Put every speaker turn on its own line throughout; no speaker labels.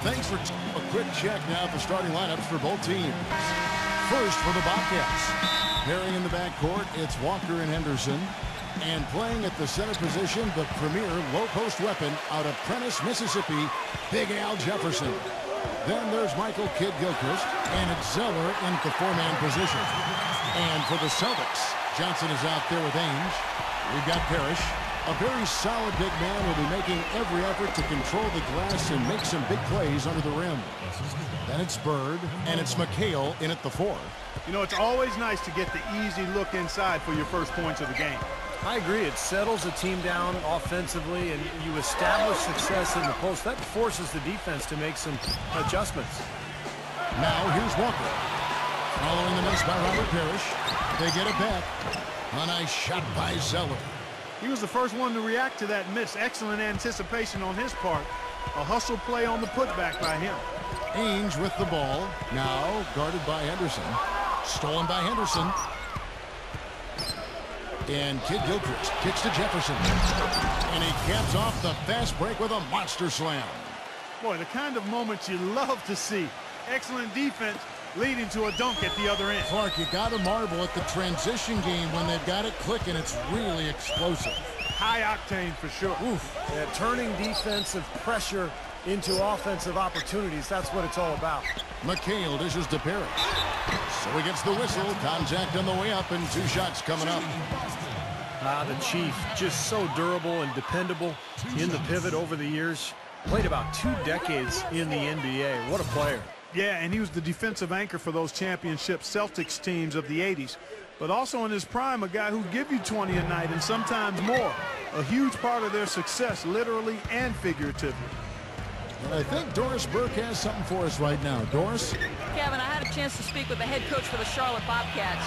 Thanks for a quick check now of the starting lineups for both teams. First for the Bobcats. Pairing in the backcourt, it's Walker and Henderson. And playing at the center position, the premier low-post weapon out of Prentice, Mississippi, Big Al Jefferson. Then there's Michael Kidd Gilchrist, and it's Zeller in the four-man position. And for the Celtics, Johnson is out there with Ainge. We've got Parrish. A very solid big man will be making every effort to control the glass and make some big plays under the rim. Then it's Bird, and it's McHale in at the four.
You know, it's always nice to get the easy look inside for your first points of the game.
I agree. It settles the team down offensively, and you establish success in the post. That forces the defense to make some adjustments.
Now here's Walker. Following the miss by Robert Parrish. They get it back. A nice shot by Zeller.
He was the first one to react to that miss. Excellent anticipation on his part. A hustle play on the putback by him.
Ainge with the ball. Now guarded by Henderson. Stolen by Henderson. And Kidd Gilchrist kicks to Jefferson. And he caps off the fast break with a monster slam.
Boy, the kind of moments you love to see. Excellent defense leading to a dunk at the other end.
Clark, you got to marvel at the transition game when they've got it clicking. It's really explosive.
High octane for sure.
Oof. Yeah, turning defensive pressure into offensive opportunities. That's what it's all about.
McHale dishes to Parrish. So he gets the whistle. Contact on the way up and two shots coming up.
The Chief, just so durable and dependable in the pivot over the years. Played about 2 decades in the NBA. What a player.
Yeah, and he was the defensive anchor for those championship Celtics teams of the 80s. But also in his prime, a guy who'd give you 20 a night and sometimes more. A huge part of their success, literally and figuratively.
And I think Doris Burke has something for us right now. Doris?
Kevin, I had a chance to speak with the head coach for the Charlotte Bobcats.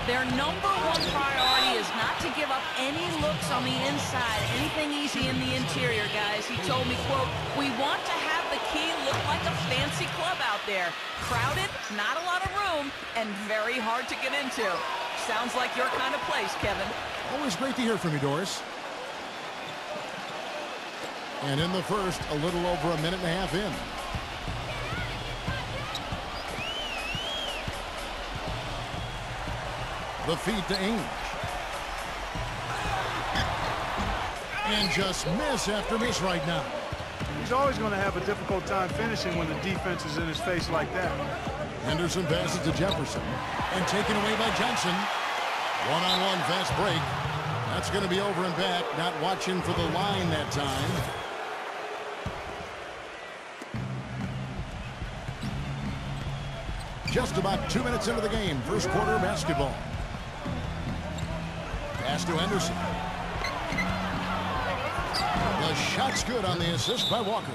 Their #1 priority is not to give up any looks on the inside, anything easy in the interior, guys. He told me, quote, "We want to have the key look like a fancy club out there. Crowded, not a lot of room, and very hard to get into." Sounds like your kind of place, Kevin.
Always great to hear from you, Doris. And in the first, a little over a minute and a half in. The feed to Ainge. And just miss after miss right now.
He's always going to have a difficult time finishing when the defense is in his face like that.
Henderson passes to Jefferson. And taken away by Johnson. One-on-one fast break. That's going to be over and back. Not watching for the line that time. Just about 2 minutes into the game. First quarter basketball. Pass to Henderson. The shot's good on the assist by Walker.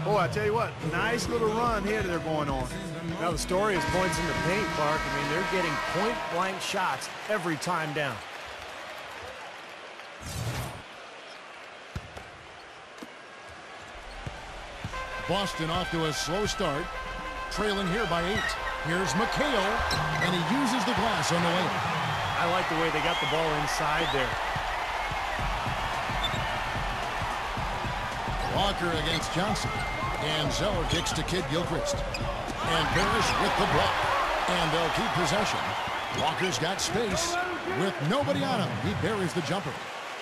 Boy, I tell you what, nice little run here they're going on.
Now the story is points in the paint, Clark. I mean, they're getting point-blank shots every time down.
Boston off to a slow start. Trailing here by 8. Here's McHale, and he uses the glass on the way.
I like the way they got the ball inside there.
Walker against Johnson. And Zeller kicks to Kidd Gilchrist. And Parrish with the block. And they'll keep possession. Walker's got space. With nobody on him, he buries the jumper.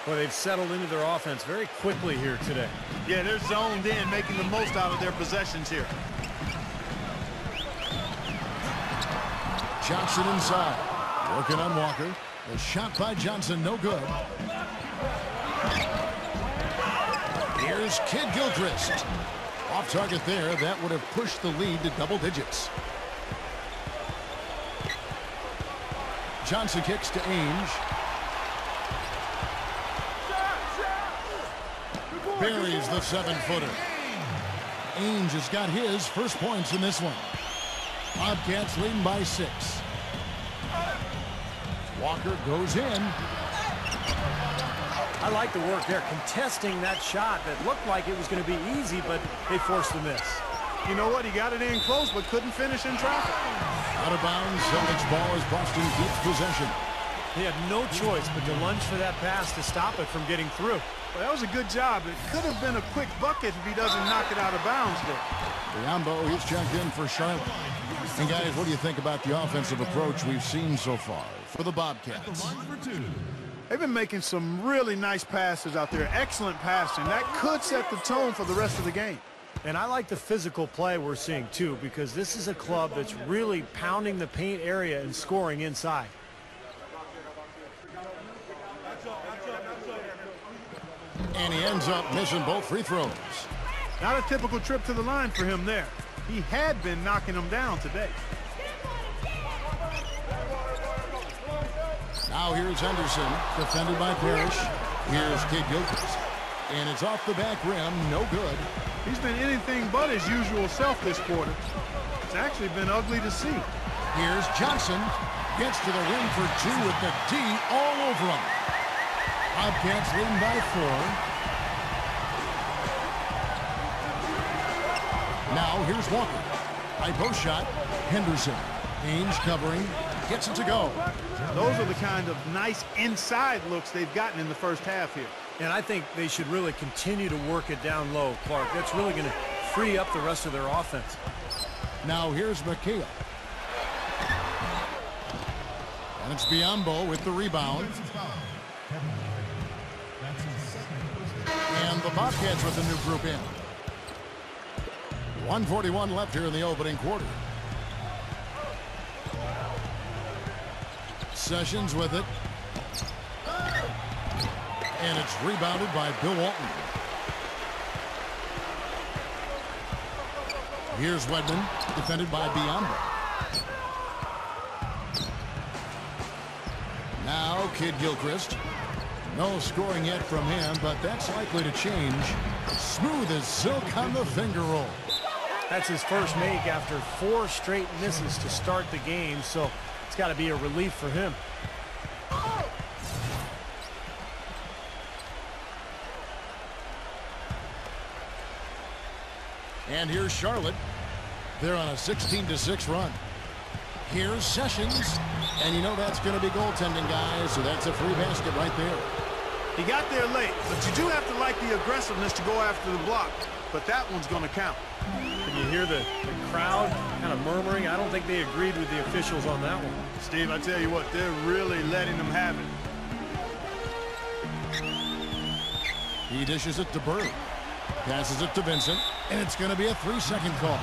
Well, they've settled into their offense very quickly here today.
Yeah, they're zoned in, making the most out of their possessions here.
Johnson inside. Working on Walker. The shot by Johnson, no good. Here's Kidd Gilchrist. Off target there. That would have pushed the lead to double digits. Johnson kicks to Ainge. Buries the 7-footer. Ainge has got his first points in this one. Bobcats leading by 6. Walker goes in.
I like the work there, contesting that shot that looked like it was going to be easy, but they forced the miss.
You know what? He got it in close, but couldn't finish in traffic.
Out of bounds. Celtics ball as Boston keeps possession.
He had no choice but to lunge for that pass to stop it from getting through.
Well, that was a good job. It could have been a quick bucket if he doesn't knock it out of bounds there.
Biombo, he's checked in for Charlotte. And guys, what do you think about the offensive approach we've seen so far for the Bobcats?
They've been making some really nice passes out there. Excellent passing. That could set the tone for the rest of the game.
And I like the physical play we're seeing, too, because this is a club that's really pounding the paint area and scoring inside.
And he ends up missing both free throws.
Not a typical trip to the line for him there. He had been knocking them down today.
Now here's Henderson, defended by Parrish. Here's Kid Gilchrist. And it's off the back rim, no good.
He's been anything but his usual self this quarter. It's actually been ugly to see.
Here's Johnson. Gets to the rim for two with the D all over him. Bobcats leading by 4. Now here's Walker. High post shot. Henderson. Ainge covering. Gets it to go.
Those are the kind of nice inside looks they've gotten in the first half here.
And I think they should really continue to work it down low, Clark. That's really going to free up the rest of their offense.
Now here's McHale. And it's Biombo with the rebound. And the Bobcats with a new group in. 1:41 left here in the opening quarter. Sessions with it. And it's rebounded by Bill Walton. Here's Wedman, defended by Biombo. Now Kid Gilchrist. No scoring yet from him, but that's likely to change. Smooth as silk on the finger roll.
That's his first make after 4 straight misses to start the game, so it's got to be a relief for him.
And here's Charlotte. They're on a 16-6 run. Here's Sessions. And you know that's going to be goaltending, guys, so that's a free basket right there.
He got there late, but you do have to like the aggressiveness to go after the block. But that one's going to count.
And you hear the crowd kind of murmuring. I don't think they agreed with the officials on that one.
Steve, I tell you what, they're really letting them have it.
He dishes it to Bird. Passes it to Vincent, and it's going to be a 3-second call.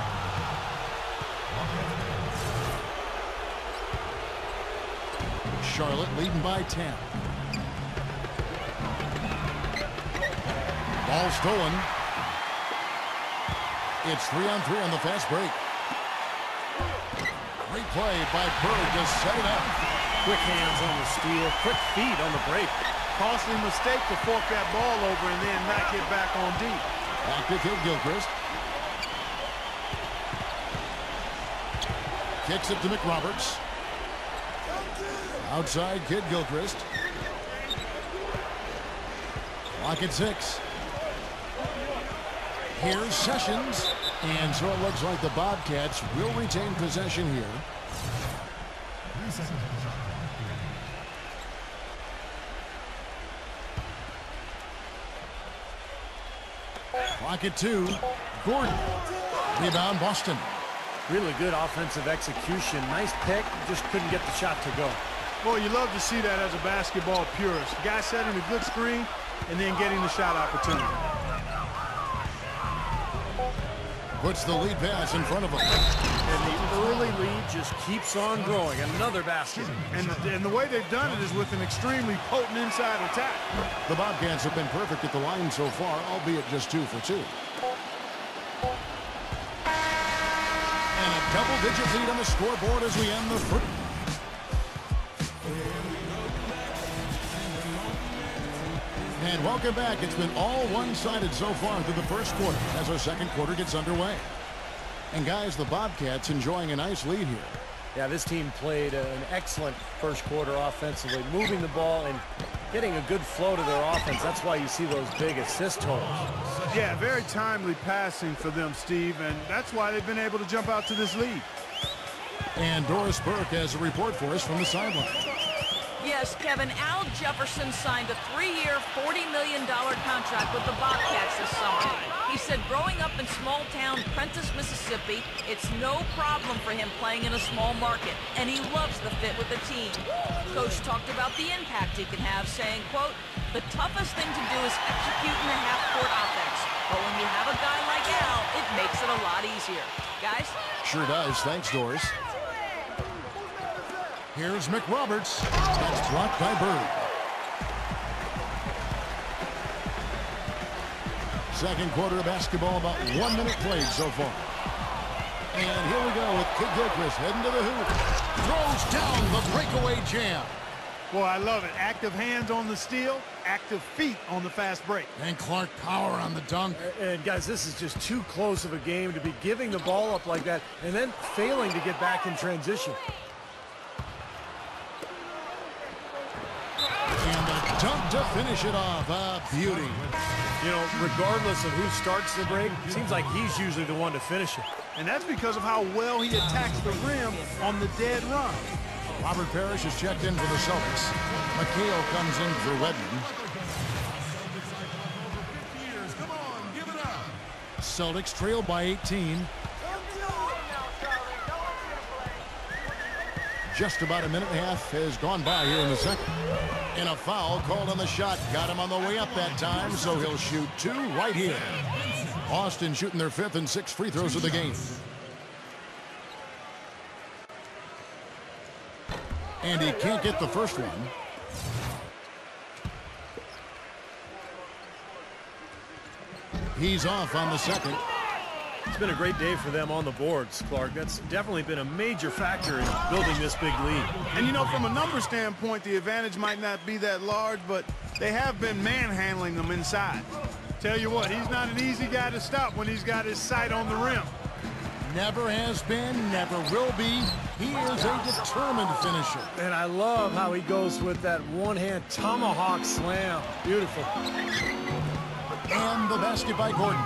Charlotte leading by 10. Ball stolen. It's 3-on-3 on the fast break. Great play by Bird to set it up.
Quick hands on the steal, quick feet on the break.
Costly mistake to fork that ball over and then not get back on deep.
Back to Kid Gilchrist. Kicks it to McRoberts. Outside Kid Gilchrist. Clock at 6. Here's Sessions. And so it looks like the Bobcats will retain possession here. Clock at 2. Gordon. Rebound Boston.
Really good offensive execution. Nice pick, just couldn't get the shot to go.
Boy, you love to see that as a basketball purist. The guy setting a good screen and then getting the shot opportunity.
Puts the lead pass in front of him.
And the early lead just keeps on growing. Another basket.
And the way they've done it is with an extremely potent inside attack.
The Bobcats have been perfect at the line so far, albeit just 2 for 2. And a double-digit lead on the scoreboard as we end the first. And welcome back. It's been all one-sided so far through the first quarter as our second quarter gets underway. And guys, the Bobcats enjoying a nice lead here.
Yeah, this team played an excellent first quarter offensively, moving the ball and getting a good flow to their offense. That's why you see those big assist totals.
Yeah, very timely passing for them, Steve, and that's why they've been able to jump out to this lead.
And Doris Burke has a report for us from the sideline.
Yeah, Yes, Kevin, Al Jefferson signed a 3-year, $40 million contract with the Bobcats this summer. He said growing up in small-town Prentiss, Mississippi, it's no problem for him playing in a small market, and he loves the fit with the team. Coach talked about the impact he can have, saying, quote, "The toughest thing to do is execute in the half-court offense. But when you have a guy like Al, it makes it a lot easier." Guys?
Sure does. Thanks, Doris. Here's McRoberts. That's blocked by Bird. Second quarter of basketball, about 1 minute played so far. And here we go with Kid Gilchrist heading to the hoop. Throws down the breakaway jam.
Boy, I love it. Active hands on the steal, active feet on the fast break.
And Clark power on the dunk.
And guys, this is just too close of a game to be giving the ball up like that and then failing to get back in transition.
And the dunk to finish it off. A beauty.
You know, regardless of who starts the break, it seems like he's usually the one to finish it.
And that's because of how well he attacks the rim on the dead run.
Robert Parrish is checked in for the Celtics. McHale comes in for Wedman. Celtics trail by 18. Just about a minute and a half has gone by here in the second. And a foul called on the shot. Got him on the way up that time, so he'll shoot two right here. Boston shooting their 5th and 6th free throws of the game. And he can't get the first one. He's off on the second.
It's been a great day for them on the boards, Clark. That's definitely been a major factor in building this big lead.
And, you know, from a number standpoint, the advantage might not be that large, but they have been manhandling them inside. Tell you what, he's not an easy guy to stop when he's got his sight on the rim.
Never has been, never will be. He is a determined finisher.
And I love how he goes with that one-hand tomahawk slam. Beautiful.
And the basket by Gordon.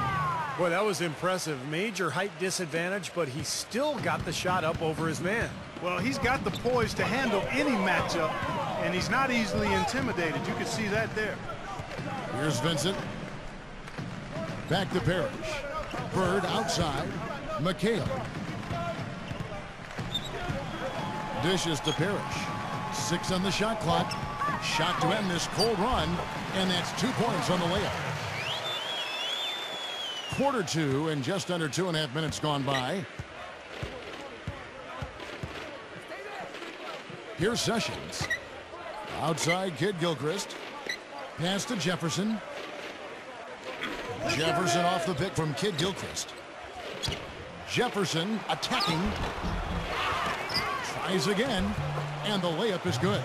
Boy, that was impressive. Major height disadvantage, but he still got the shot up over his man.
Well, he's got the poise to handle any matchup, and he's not easily intimidated. You can see that there.
Here's Vincent. Back to Parrish. Bird outside. McHale. Dishes to Parrish. 6 on the shot clock. Shot to end this cold run, and that's 2 points on the layup. Quarter 2 and just under 2.5 minutes gone by. Here's Sessions. Outside Kid Gilchrist. Pass to Jefferson. Jefferson off the pick from Kid Gilchrist. Jefferson attacking. Tries again. And the layup is good.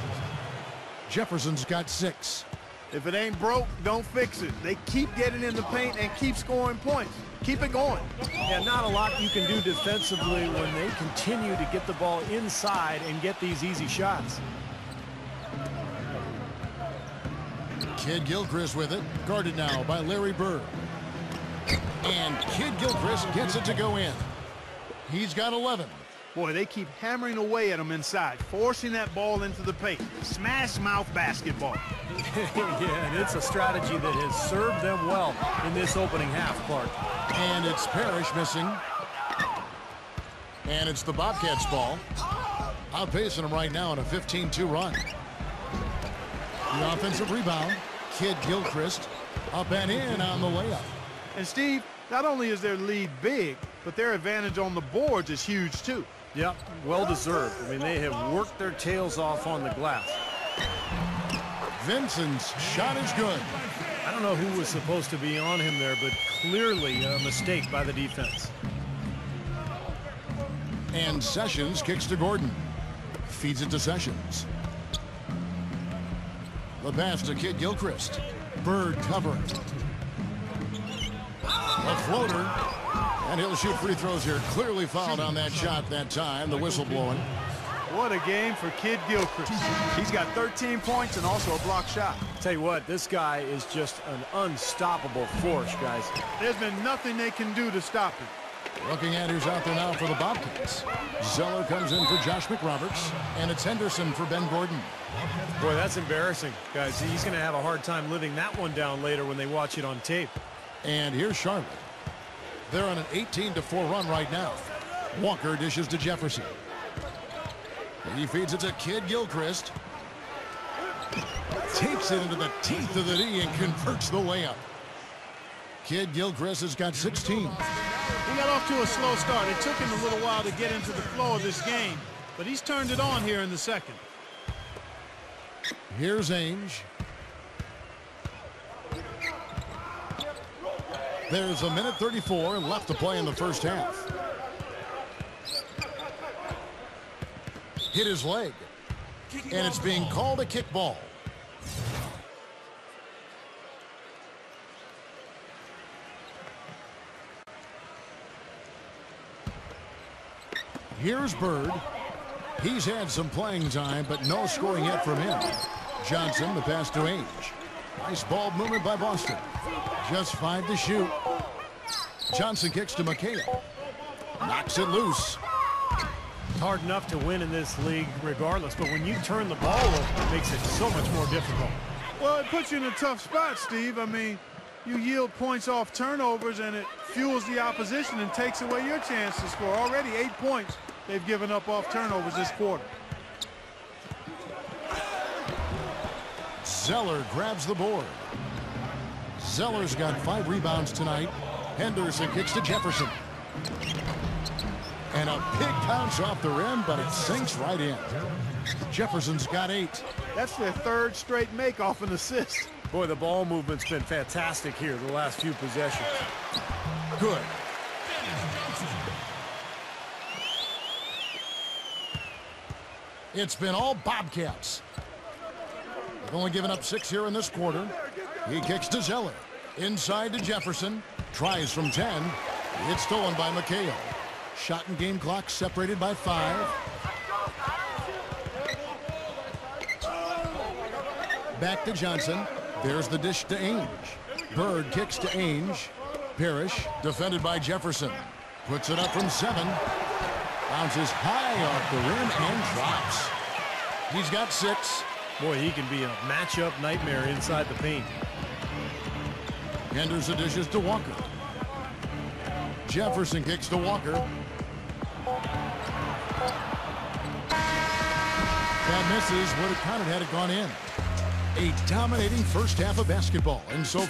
Jefferson's got 6.
If it ain't broke, don't fix it. They keep getting in the paint and keep scoring points. Keep it going.
Yeah, not a lot you can do defensively when they continue to get the ball inside and get these easy shots.
Kid Gilchrist with it. Guarded now by Larry Bird. And Kid Gilchrist gets it to go in. He's got 11.
Boy, they keep hammering away at him inside, forcing that ball into the paint. Smash mouth basketball.
Yeah, and it's a strategy that has served them well in this opening half, Clark.
And it's Parrish missing. And it's the Bobcats ball. Outpacing them right now in a 15-2 run. The offensive rebound. Kid Gilchrist up and in on the layup.
And Steve, not only is their lead big, but their advantage on the boards is huge too.
Yep, well deserved. I mean, they have worked their tails off on the glass.
Vincent's shot is good.
I don't know who was supposed to be on him there, but clearly a mistake by the defense.
And Sessions kicks to Gordon. Feeds it to Sessions. The pass to Kid Gilchrist. Bird covering. A floater. And he'll shoot free throws here. Clearly fouled on that shot that time. The whistle blowing.
What a game for Kid Gilchrist. He's got 13 points and also a block shot.
Tell you what, this guy is just an unstoppable force, guys.
There's been nothing they can do to stop him.
Looking at who's out there now for the Bobcats. Zeller comes in for Josh McRoberts, and it's Henderson for Ben Gordon.
Boy, that's embarrassing, guys. He's going to have a hard time living that one down later when they watch it on tape.
And here's Charlotte. They're on an 18-4 run right now. Walker dishes to Jefferson. He feeds it to Kid Gilchrist. Takes it into the teeth of the D and converts the layup. Kid Gilchrist has got 16.
He got off to a slow start. It took him a little while to get into the flow of this game, but he's turned it on here in the second.
Here's Ainge. There's a minute 34 left to play in the first half. Hit his leg, and it's being called a kickball. Here's Bird. He's had some playing time, but no scoring yet from him. Johnson, the pass to Ainge. Nice ball movement by Boston. Just 5 to shoot. Johnson kicks to McHale. Knocks it loose.
It's hard enough to win in this league regardless, but when you turn the ball over, it makes it so much more difficult.
Well, it puts you in a tough spot, Steve. I mean, you yield points off turnovers, and it fuels the opposition and takes away your chance to score. Already 8 points they've given up off turnovers this quarter.
Zeller grabs the board. Zeller's got 5 rebounds tonight. Henderson kicks to Jefferson. And a big bounce off the rim, but it sinks right in. Jefferson's got 8.
That's their 3rd straight make off an assist.
Boy, the ball movement's been fantastic here the last few possessions.
Good. It's been all Bobcats. They've only given up 6 here in this quarter. He kicks to Zeller. Inside to Jefferson. Tries from 10. It's stolen by McHale. Shot and game clock separated by 5. Back to Johnson. There's the dish to Ainge. Bird kicks to Ainge. Parrish defended by Jefferson. Puts it up from 7. Bounces high off the rim and drops. He's got 6.
Boy, he can be a matchup nightmare inside the paint.
Henderson dishes to Walker. Jefferson kicks to Walker. That misses. Would have counted had it gone in. A dominating first half of basketball. And so